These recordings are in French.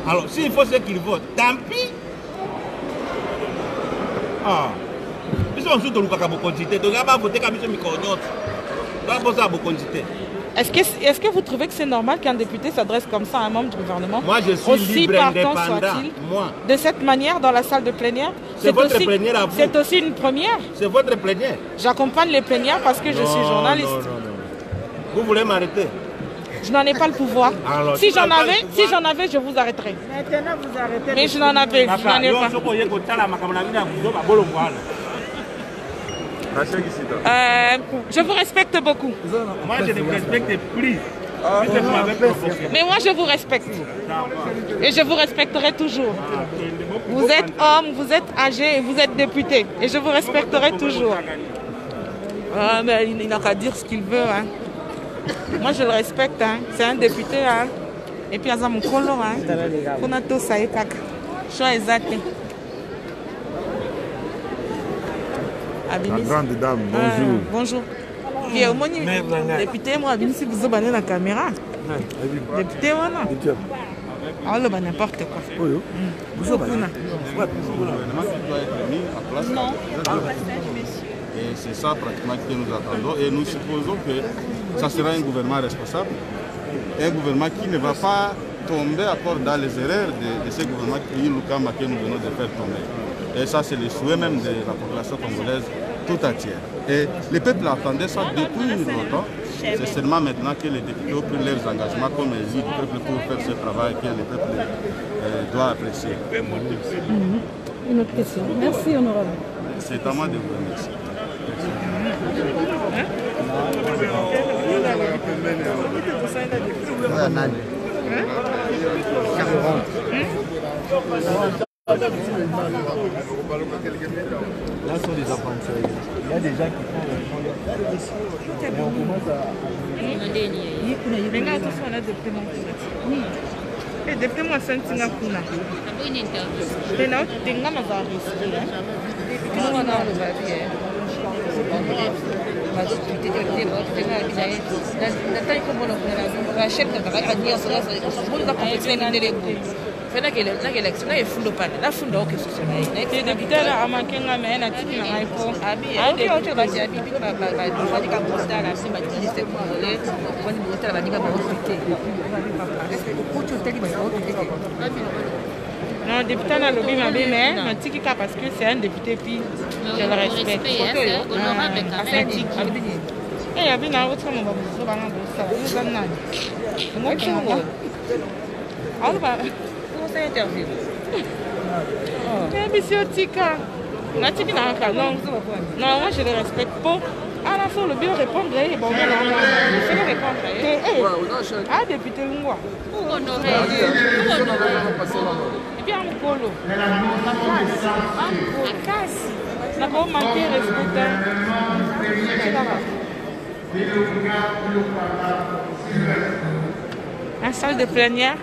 Alors, s'il faut ce qu'ils votent, tant pis. Ah. Ils sont sous le quantité. Donc, ils vont voter comme ils sont. Est-ce que vous trouvez que c'est normal qu'un député s'adresse comme ça à un membre du gouvernement? Moi, je suis aussi libre, partant indépendant. soit-il, moi. de cette manière dans la salle de plénière? C'est votre plénière à vous. C'est aussi une première. C'est votre plénière. J'accompagne les plénières parce que je suis journaliste. Non. Vous voulez m'arrêter? Je n'en ai pas le pouvoir. Alors, si j'en avais, je vous arrêterais. Maintenant, vous arrêtez. Mais je n'en avais pas. Je vous respecte beaucoup. Moi, je ne vous respecte plus. Mais moi, je vous respecte. Et je vous respecterai toujours. Vous êtes homme, vous êtes âgé et vous êtes député. Et je vous respecterai toujours. Ah, mais il n'a qu'à dire ce qu'il veut. Hein. Moi, je le respecte. Hein. C'est un député. Hein. Et puis, il y a mon colon. On a tous ça. Choix exact. La grande dame, bonjour. Bonjour. Député, moi, si vous avez la caméra. Député, moi, non. Ah, là, n'importe quoi. Vous avez un gouvernement qui doit être mis en place. Non. Et c'est ça pratiquement que nous attendons. Et nous supposons que ça sera un gouvernement responsable. Un gouvernement qui ne va pas tomber encore dans les erreurs de ce gouvernement que nous venons de faire tomber. Et ça, c'est le souhait même de la population congolaise tout entière. Et le peuple attendait ça depuis longtemps. C'est seulement maintenant que les députés ont pris leurs engagements comme élus du peuple pour faire ce travail que le peuple doit apprécier. Une autre question. Merci, honorable. C'est à moi de vous remercier. Là, sont des aventuriers. Il y a des gens qui font et on commence à... Non, député dans le lobby, mais parce que c'est un député, puis je le respecte. Honorable quand même. Et il y a bien un autre moment, non, moi je le respecte pas. À la fin, le bureau répond, il bon, je vais répondre. Ah, député Lungwa. Pour honorer. Et puis un colo. La casse. N'a pas manqué respect. Un salle de plénière.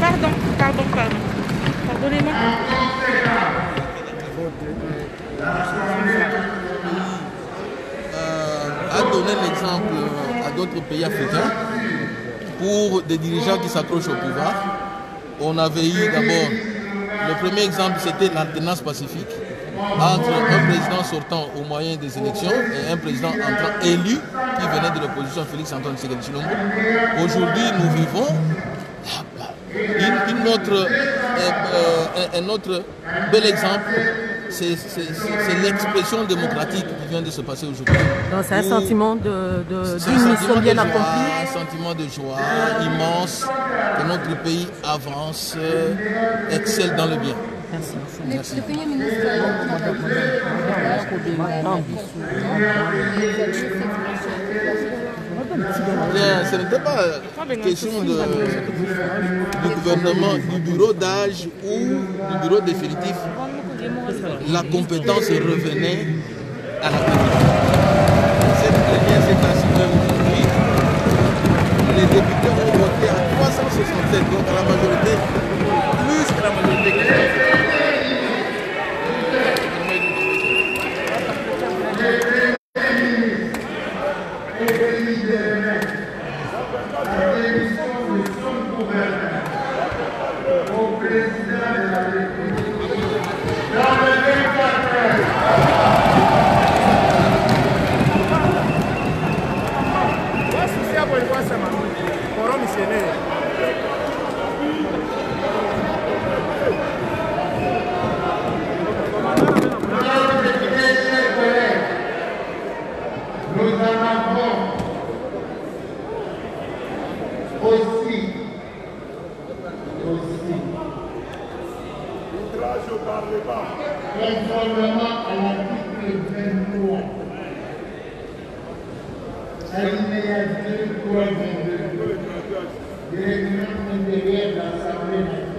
Pardon. Pardonnez-moi. A donné l'exemple à d'autres pays africains pour des dirigeants qui s'accrochent au pouvoir. On avait eu d'abord, le premier exemple c'était l'alternance pacifique entre un président sortant au moyen des élections et un président entrant élu qui venait de l'opposition, Félix-Antoine Tshisekedi Tshilombo. Aujourd'hui, nous vivons un autre bel exemple, c'est l'expression démocratique qui vient de se passer aujourd'hui. Donc c'est un sentiment d'une mission bien accomplie. Un sentiment de joie immense que notre pays avance, excelle dans le bien. Merci. Le Premier ministre ce n'était pas question du gouvernement, du bureau d'âge ou du bureau définitif. La compétence revenait à la plénière. Cette plénière s'est assurée aujourd'hui. Les députés ont voté à 367, donc la majorité, plus que la majorité. conformément à l'article 23, alinéa 2, 3, 22, du règlement intérieur de l'Assemblée nationale.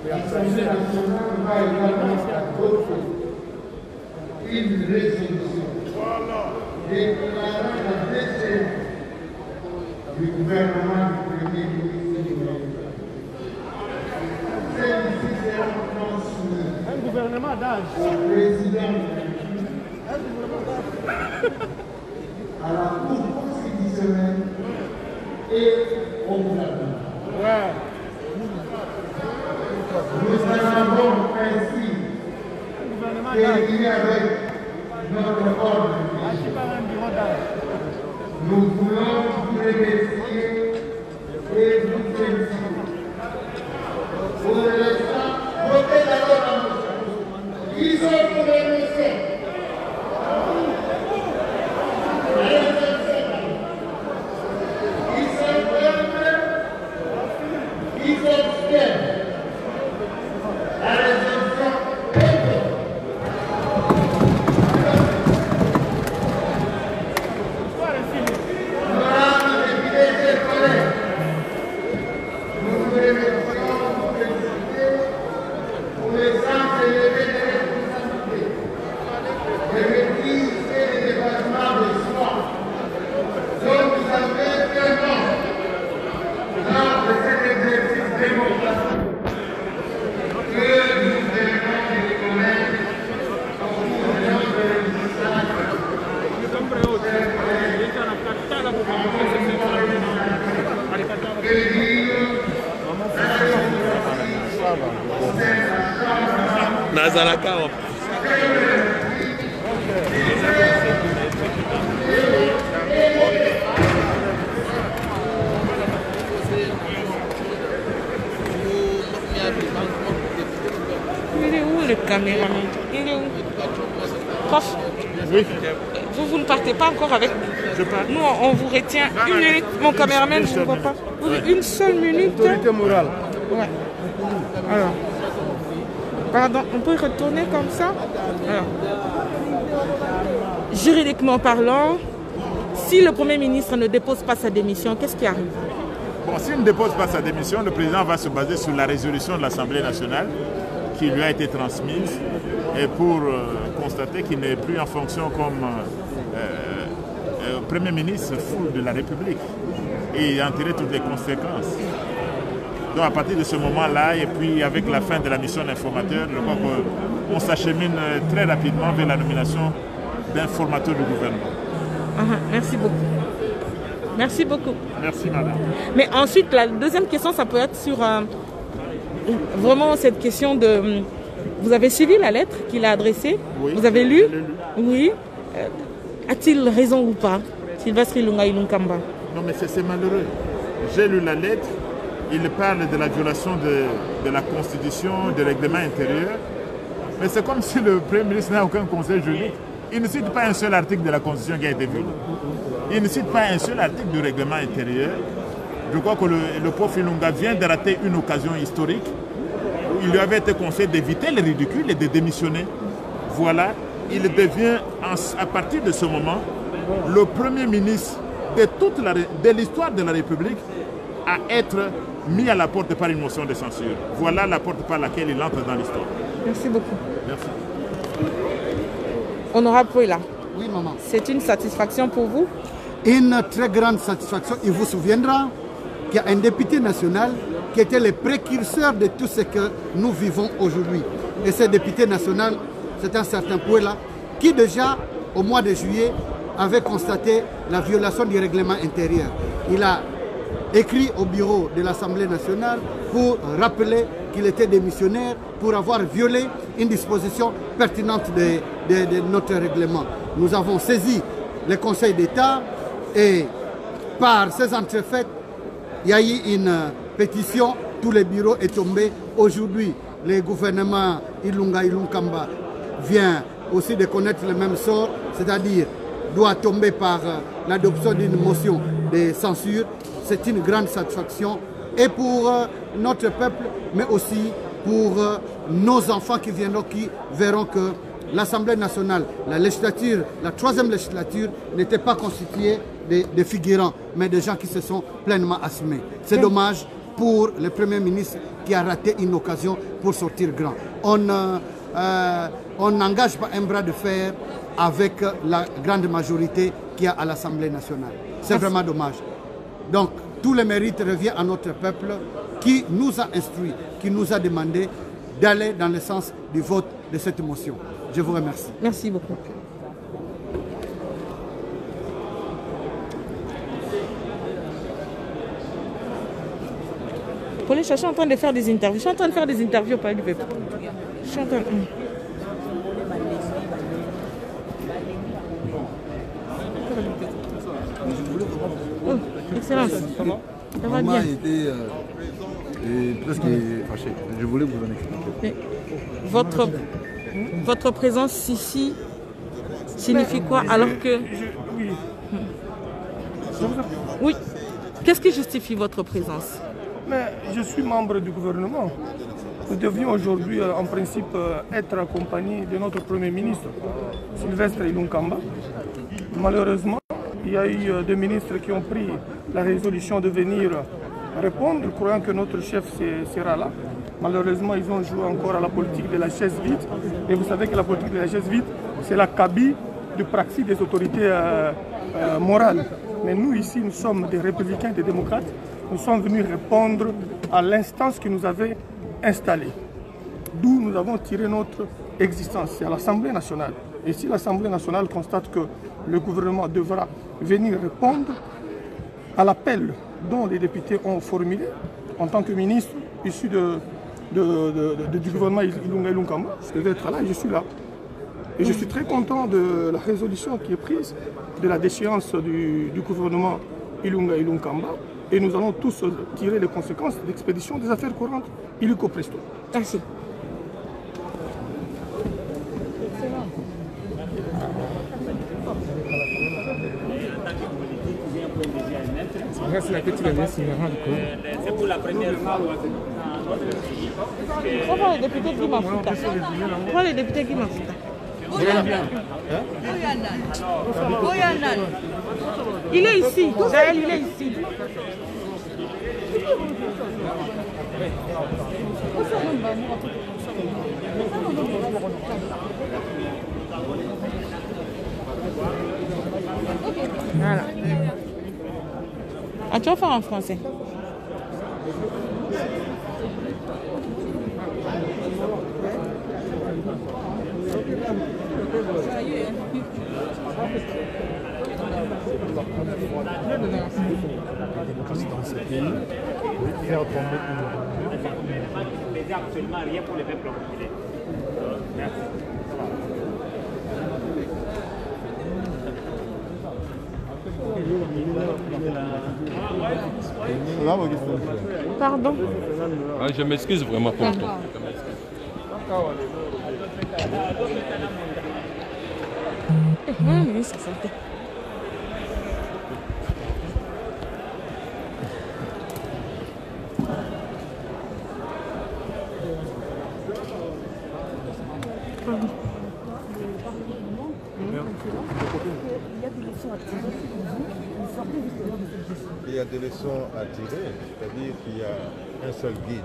L'Assemblée nationale va également adopter une résolution déclarant la déchéance du gouvernement du Premier ministre du Gouvernement. Celle-ci sera transmise Un gouvernement d'âge. au président de la République, à la Cour constitutionnelle et au gouvernement. Ouais. Nous avons ainsi terminé avec notre ordre. Nous voulons vous remercier et vous féliciter. Pour l'instant, votez d'abord la motion. Qui sont pour les motions? Qui sont contre? Qui s'abstiennent? La résolution est Nazaraka. Il est où le caméraman? Il est où? Prof, Oui, vous ne partez pas encore avec je parle. nous, on vous retient une minute. Mon caméraman ne vous voit pas. Une seule minute. Autorité morale. Ouais. Alors. Pardon, on peut retourner comme ça? Alors. Juridiquement parlant, si le Premier ministre ne dépose pas sa démission, qu'est-ce qui arrive? Bon, s'il ne dépose pas sa démission, le président va se baser sur la résolution de l'Assemblée nationale qui lui a été transmise et pour constater qu'il n'est plus en fonction comme Premier ministre fou de la République et en tirer toutes les conséquences. Donc à partir de ce moment-là, et puis avec la fin de la mission d'informateur, je crois qu'on s'achemine très rapidement vers la nomination d'informateur du gouvernement. Merci beaucoup. Merci beaucoup. Merci madame. Mais ensuite, la deuxième question, ça peut être sur vraiment cette question de... Vous avez suivi la lettre qu'il a adressée? Oui. Vous avez lu? Je l'ai lu. Oui. A-t-il raison ou pas, Sylvestre Ilunga Ilunkamba? Non mais c'est malheureux. J'ai lu la lettre, il parle de la violation de la Constitution, des règlements intérieurs. Mais c'est comme si le Premier ministre n'a aucun conseil juridique. Il ne cite pas un seul article de la Constitution qui a été violé. Il ne cite pas un seul article du règlement intérieur. Je crois que le prof Ilunga vient de rater une occasion historique où il lui avait été conseillé d'éviter le ridicule et de démissionner. Voilà, il devient, à partir de ce moment, le Premier ministre de l'histoire de la République à être mis à la porte par une motion de censure. Voilà la porte par laquelle il entre dans l'histoire. Merci beaucoup. Merci. Honorable Pouila. Oui, maman. C'est une satisfaction pour vous? Une très grande satisfaction. Il vous souviendra qu'il y a un député national qui était le précurseur de tout ce que nous vivons aujourd'hui. Et ce député national, c'est un certain Pouila, qui déjà, au mois de juillet, avait constaté la violation du règlement intérieur. Il a écrit au bureau de l'Assemblée nationale pour rappeler qu'il était démissionnaire pour avoir violé une disposition pertinente de notre règlement. Nous avons saisi le Conseil d'État et par ces entrefaites, il y a eu une pétition, tout le bureau est tombé. Aujourd'hui, le gouvernement Ilunga Ilunkamba vient aussi de connaître le même sort, c'est-à-dire doit tomber par l'adoption d'une motion de censure. C'est une grande satisfaction et pour notre peuple, mais aussi pour nos enfants qui viendront, qui verront que l'Assemblée nationale, la législature, la 3e législature n'était pas constituée de figurants, mais de gens qui se sont pleinement assumés. C'est dommage pour le Premier ministre qui a raté une occasion pour sortir grand. On n'engage pas un bras de fer avec la grande majorité qu'il y a à l'Assemblée nationale. C'est vraiment dommage. Donc, tout le mérite revient à notre peuple qui nous a instruits, qui nous a demandé d'aller dans le sens du vote de cette motion. Je vous remercie. Merci beaucoup. Pauline, je suis en train de faire des interviews. Je suis en train de faire des interviews au Palais du Peuple. Je suis en train de... Oh, excellence. Ça va bien. Presque fâché. Je voulais vous en expliquer. Votre présence ici signifie quoi alors que... Oui. Qu'est-ce qui justifie votre présence? Mais je suis membre du gouvernement. Nous devions aujourd'hui, en principe, être accompagnés de notre Premier ministre, Sylvestre Ilunkamba. Malheureusement, il y a eu des ministres qui ont pris la résolution de venir répondre, croyant que notre chef sera là. Malheureusement, ils ont joué encore à la politique de la chaise vide. Et vous savez que la politique de la chaise vide, c'est la cabine de praxis des autorités morales. Mais nous, ici, nous sommes des républicains, des démocrates. Nous sommes venus répondre à l'instance qui nous avait installés. D'où nous avons tiré notre existence. C'est à l'Assemblée nationale. Et si l'Assemblée nationale constate que le gouvernement devra venir répondre à l'appel dont les députés ont formulé, en tant que ministre issu du gouvernement Ilunga Ilunkamba, je devais être là et je suis là. Et je suis très content de la résolution qui est prise, de la déchéance du gouvernement Ilunga Ilunkamba. Et nous allons tous tirer les conséquences de l'expédition des affaires courantes illico presto. Merci. C'est pour la première fois. On va les députés qui m'affoutent. On va les députés qui m'affoutent. Il est ici, Gaël, il est ici. Voilà. Ah, tu vas faire en français. Dans ce pays, faire tomber Ne faisait absolument rien pour les peuples congolais. Merci. Pardon. Ah, je m'excuse vraiment pour toi. Oui, ça sentait. Il y a des leçons à tirer, c'est-à-dire qu'il y a un seul guide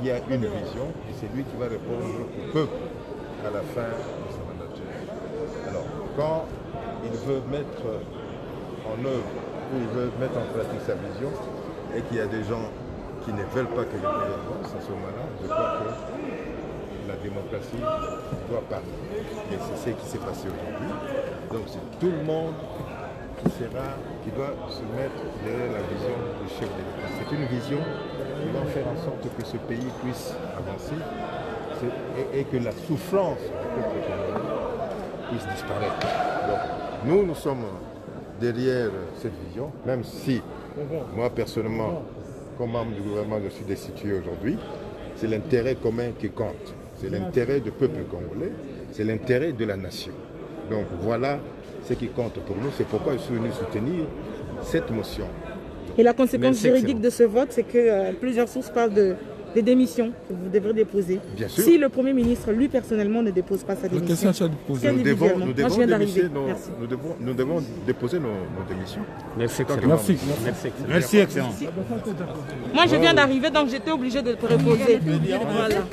qui a une vision et c'est lui qui va répondre au peuple à la fin de sa mandature. Alors, quand il veut mettre en œuvre ou il veut mettre en pratique sa vision et qu'il y a des gens qui ne veulent pas que le pays avance, à ce moment-là, je crois que la démocratie doit parler. Et c'est ce qui s'est passé aujourd'hui. Donc c'est tout le monde qui doit se mettre derrière la vision du chef de l'État. C'est une vision qui va faire en sorte que ce pays puisse avancer et que la souffrance du peuple congolais puisse disparaître. Donc nous sommes derrière cette vision, même si moi personnellement, comme membre du gouvernement, je suis destitué aujourd'hui, c'est l'intérêt commun qui compte. C'est l'intérêt du peuple congolais, c'est l'intérêt de la nation. Donc voilà ce qui compte pour nous, c'est pourquoi je suis venu soutenir cette motion. Et la conséquence juridique de ce vote, c'est que plusieurs sources parlent des démissions que vous devrez déposer. Bien sûr. Si le Premier ministre, lui personnellement, ne dépose pas sa démission. Nous devons déposer nos démissions. Merci, Excellence. Moi, je viens d'arriver, donc j'étais obligée de te reposer. Voilà.